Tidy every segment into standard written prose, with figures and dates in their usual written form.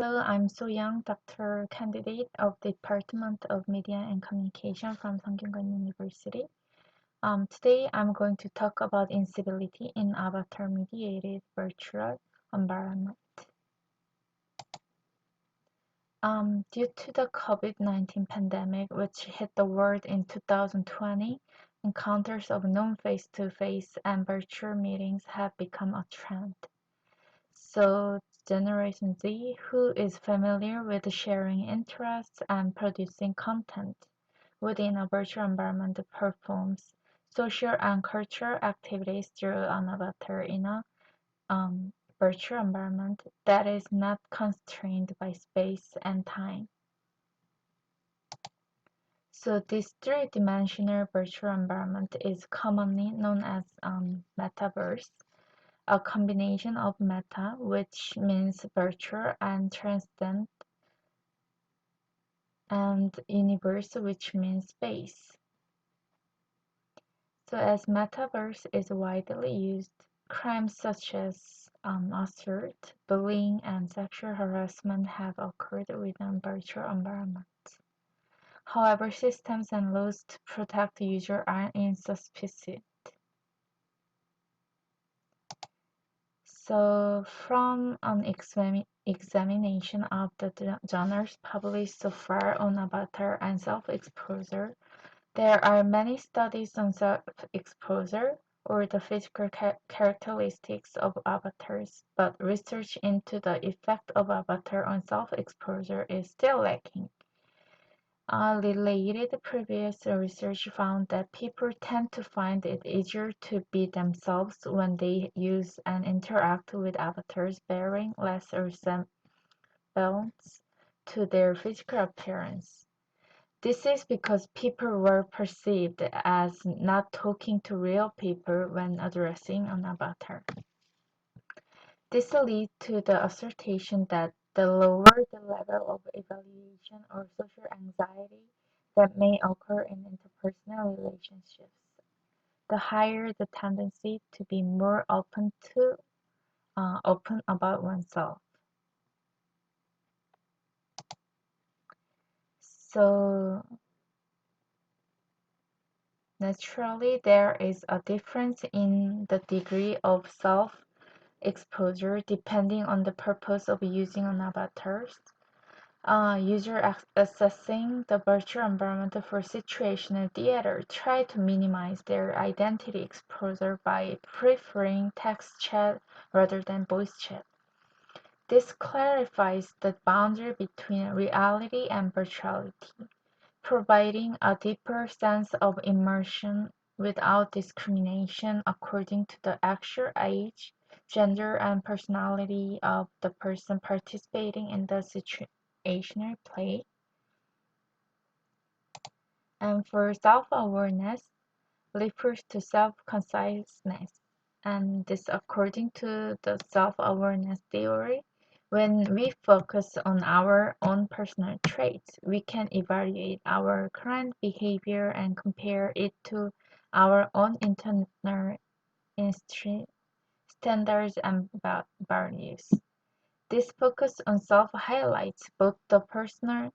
Hello, I'm Soyoung, doctoral candidate of the Department of Media and Communication from Sungkyunkwan University. Today, I'm going to talk about incivility in avatar-mediated virtual environment. Due to the COVID-19 pandemic, which hit the world in 2020, encounters of non-face-to-face and virtual meetings have become a trend. So Generation Z, who is familiar with sharing interests and producing content within a virtual environment, performs social and cultural activities through an avatar in a virtual environment that is not constrained by space and time. So this three-dimensional virtual environment is commonly known as metaverse, a combination of meta, which means virtual and transcendent, and universe, which means space. So as metaverse is widely used, crimes such as assault, bullying, and sexual harassment have occurred within virtual environments. However, systems and laws to protect the user are insufficient. So from an examination of the journals published so far on avatar and self-exposure, there are many studies on self-exposure or the physical characteristics of avatars, but research into the effect of avatar on self-exposure is still lacking. Related previous research found that people tend to find it easier to be themselves when they use and interact with avatars bearing less resemblance to their physical appearance. This is because people were perceived as not talking to real people when addressing an avatar. This leads to the assertion that the lower the level of evaluation or social anxiety that may occur in interpersonal relationships, the higher the tendency to be more open about oneself. So naturally, there is a difference in the degree of self-exposure depending on the purpose of using an avatar. User assessing the virtual environment for situational theater try to minimize their identity exposure by preferring text chat rather than voice chat. This clarifies the boundary between reality and virtuality, providing a deeper sense of immersion without discrimination according to the actual age, gender, and personality of the person participating in the situational play. And for self-awareness, refers to self-consciousness, and this according to the self-awareness theory. When we focus on our own personal traits, we can evaluate our current behavior and compare it to our own internal standards and values. This focus on self highlights both the personal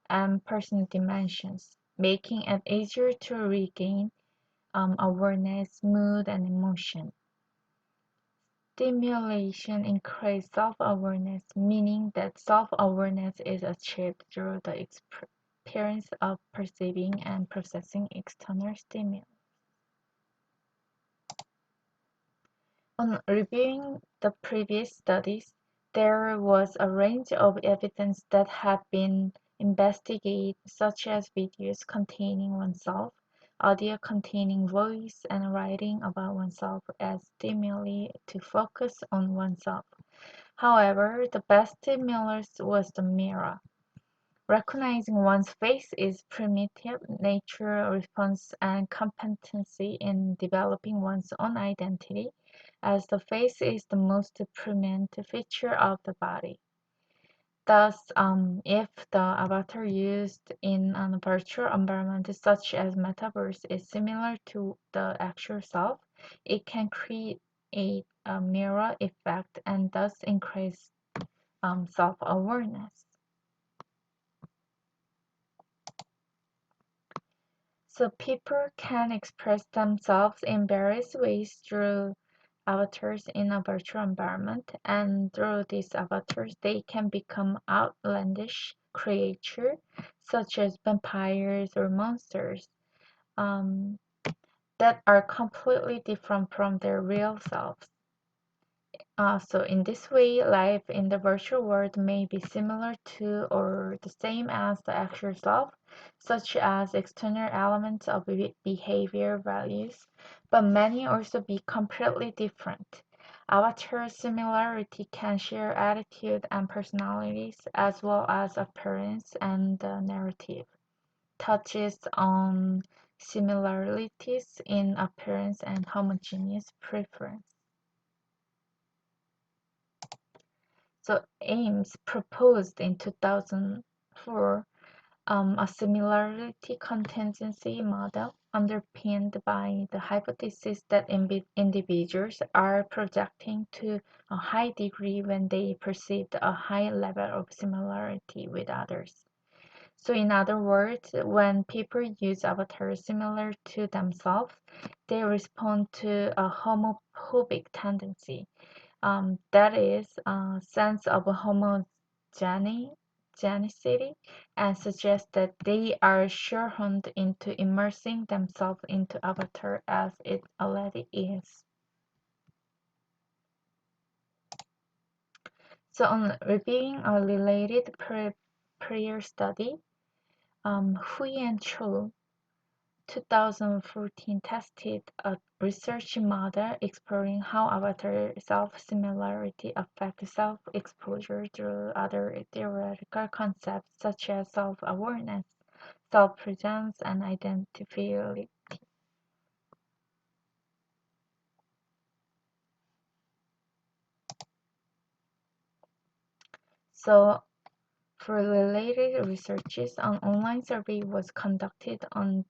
and personal dimensions, making it easier to regain awareness, mood, and emotion. Stimulation increases self-awareness, meaning that self-awareness is achieved through the experience of perceiving and processing external stimuli. On reviewing the previous studies, there was a range of evidence that had been investigated, such as videos containing oneself, audio containing voice, and writing about oneself as stimuli to focus on oneself. However, the best stimulus was the mirror. Recognizing one's face is primitive natural response and competency in developing one's own identity, as the face is the most prominent feature of the body. Thus, if the avatar used in a virtual environment such as metaverse is similar to the actual self, it can create a mirror effect and thus increase self-awareness. So people can express themselves in various ways through avatars in a virtual environment, and through these avatars they can become outlandish creatures such as vampires or monsters um, that are completely different from their real selves. So in this way, life in the virtual world may be similar to or the same as the actual self, such as external elements of behavior values, but many also be completely different. Avatar similarity can share attitude and personalities as well as appearance, and the narrative touches on similarities in appearance and homogeneous preference. So Ames proposed in 2004 a similarity contingency model underpinned by the hypothesis that individuals are projecting to a high degree when they perceive a high level of similarity with others. So in other words, when people use avatars similar to themselves, they respond to a homophobic tendency, that is a sense of homogeneity, and suggests that they are shoehorned into immersing themselves into avatar as it already is. So on reviewing a related prior study, Hui and Cho 2014 tested a research model exploring how avatar self-similarity affects self-exposure through other theoretical concepts such as self-awareness, self-presence, and identifiability. So, for related researches, an online survey was conducted on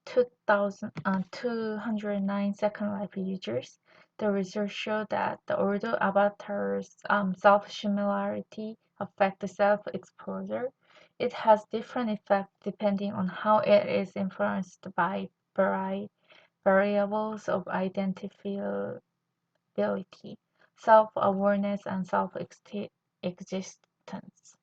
209 Second Life users. The results showed that although avatars' self-similarity affects self-exposure, it has different effects depending on how it is influenced by variables of identifiability, self-awareness, and self-existence.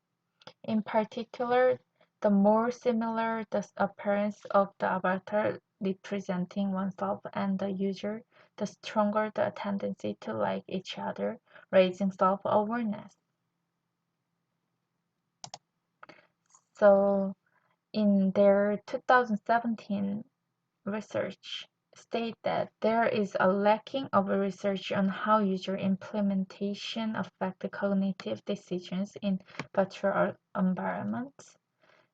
In particular, the more similar the appearance of the avatar representing oneself and the user, the stronger the tendency to like each other, raising self-awareness. So, in their 2017 research, state that there is a lacking of research on how user implementation affect cognitive decisions in virtual environments,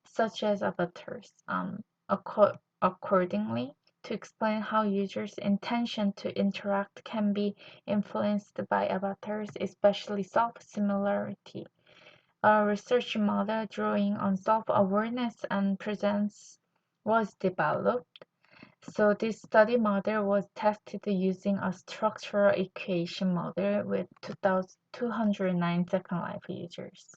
such as avatars. Accordingly, to explain how users' intention to interact can be influenced by avatars, especially self-similarity, a research model drawing on self-awareness and presence was developed. So this study model was tested using a structural equation model with 209 Second Life users.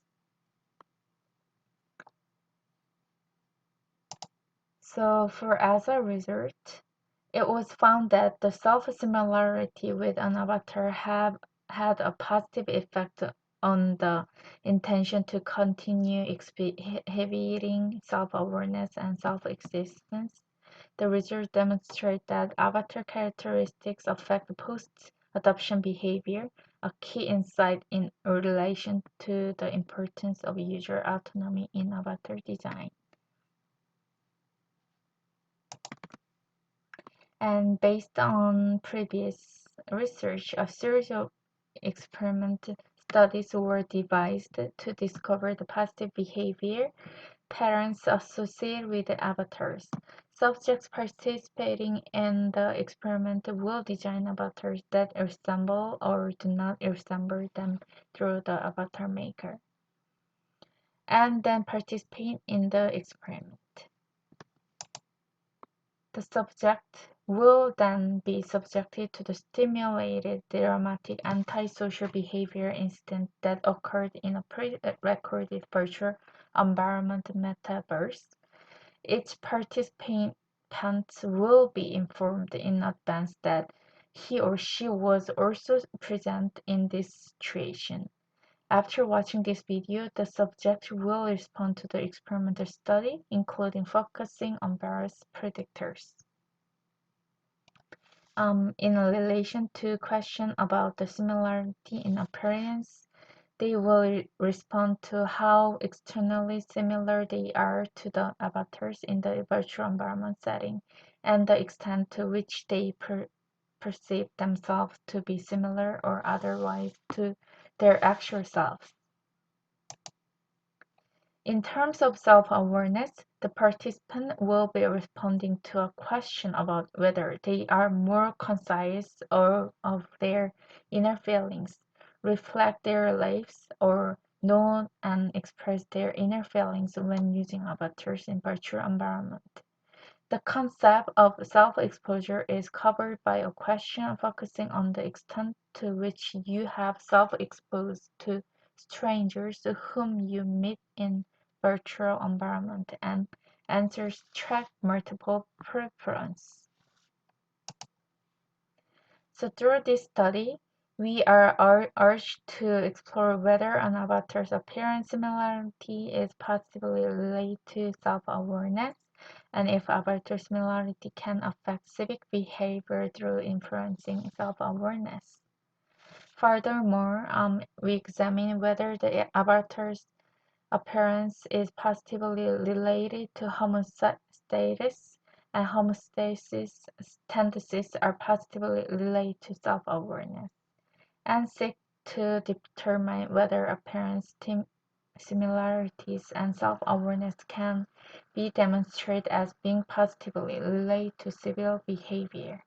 So as a result, it was found that the self-similarity with an avatar had a positive effect on the intention to continue exhibiting self-awareness and self-existence. The results demonstrate that avatar characteristics affect post-adoption behavior, a key insight in relation to the importance of user autonomy in avatar design. And based on previous research, a series of experimental studies were devised to discover the positive behavior patterns associated with the avatars. Subjects participating in the experiment will design avatars that resemble or do not resemble them through the avatar maker, and then participate in the experiment. The subject will then be subjected to the stimulated dramatic antisocial behavior incident that occurred in a pre-recorded virtual environment metaverse. Each participant will be informed in advance that he or she was also present in this situation. After watching this video, the subject will respond to the experimental study, including focusing on various predictors. In relation to question about the similarity in appearance, they will respond to how externally similar they are to the avatars in the virtual environment setting, and the extent to which they perceive themselves to be similar or otherwise to their actual selves. In terms of self-awareness, the participant will be responding to a question about whether they are more conscious of their inner feelings, reflect their lives, or know and express their inner feelings when using avatars in virtual environment. The concept of self-exposure is covered by a question focusing on the extent to which you have self-exposed to strangers whom you meet in virtual environment, and answers track multiple preference. So through this study, we are urged to explore whether an avatar's appearance similarity is possibly related to self-awareness, and if avatar similarity can affect civic behavior through influencing self-awareness. Furthermore, we examine whether the avatar's appearance is positively related to homeostasis, and homeostasis tendencies are positively related to self-awareness, and seek to determine whether appearance similarities and self-awareness can be demonstrated as being positively related to civil behavior.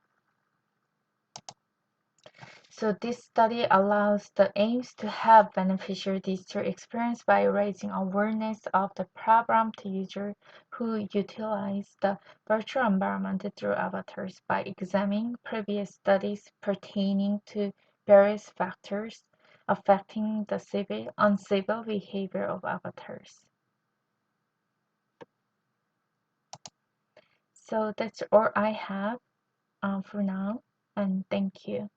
So this study allows the aims to have beneficial digital experience by raising awareness of the problem to users who utilize the virtual environment through avatars by examining previous studies pertaining to various factors affecting the uncivil behavior of avatars. So that's all I have for now, and thank you.